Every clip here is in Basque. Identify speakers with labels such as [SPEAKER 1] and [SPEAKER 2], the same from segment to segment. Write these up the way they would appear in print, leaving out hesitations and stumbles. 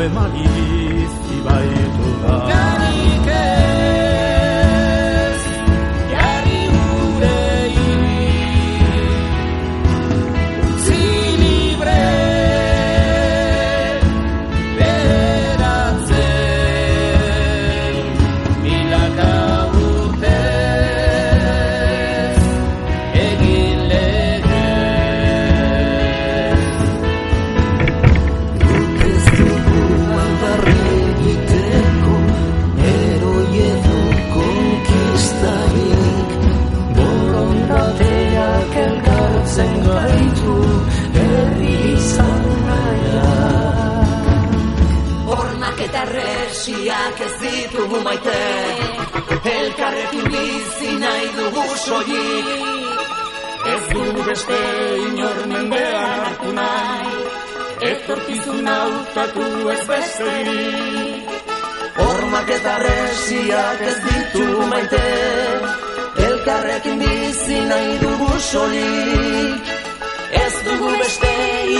[SPEAKER 1] emaliz ibaitu da.
[SPEAKER 2] Garik ez, jarri urei, utzi libre, beratzen, milaka urtez, egin legez.
[SPEAKER 3] Guk ez dugu aldarri egiteko, heroi edo konkistarik, borondateak elkartzen gaitu, herri izan nahiak.
[SPEAKER 4] Hormak eta resiak ez ditugu maite, elkarrekin bizi nahi dugu soilik.
[SPEAKER 2] Ez dugu beste inor mendean hartu nahi, etorkizuna hautatu ez besterik.
[SPEAKER 3] Hormak eta resiak ez ditugu maite, elkarrekin bizi nahi dugu soilik.
[SPEAKER 4] Ez dugu beste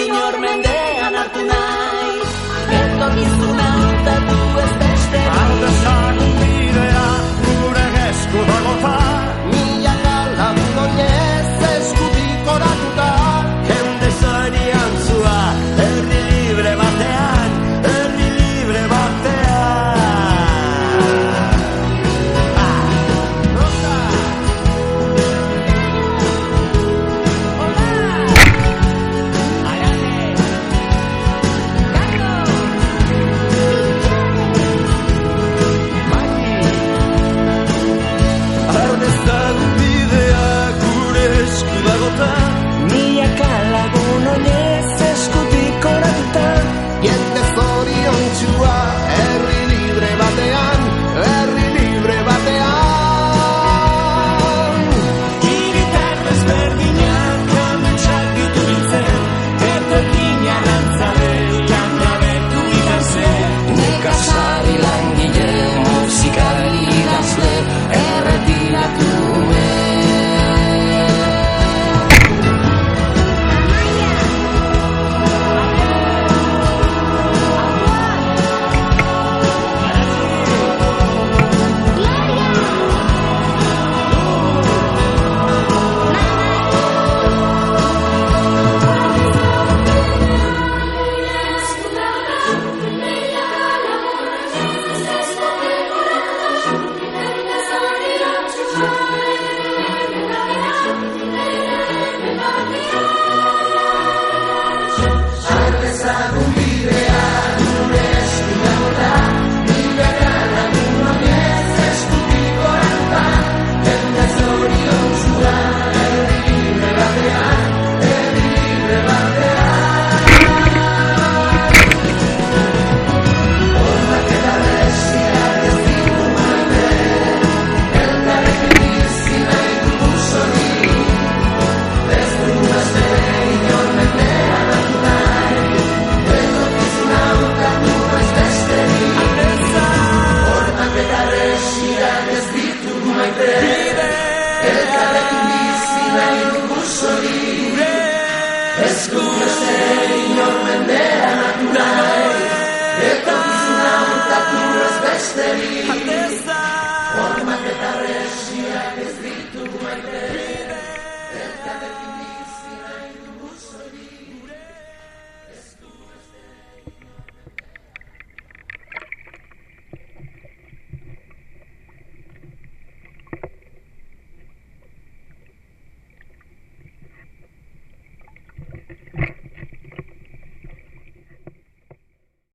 [SPEAKER 4] inor mendean hartu nahi,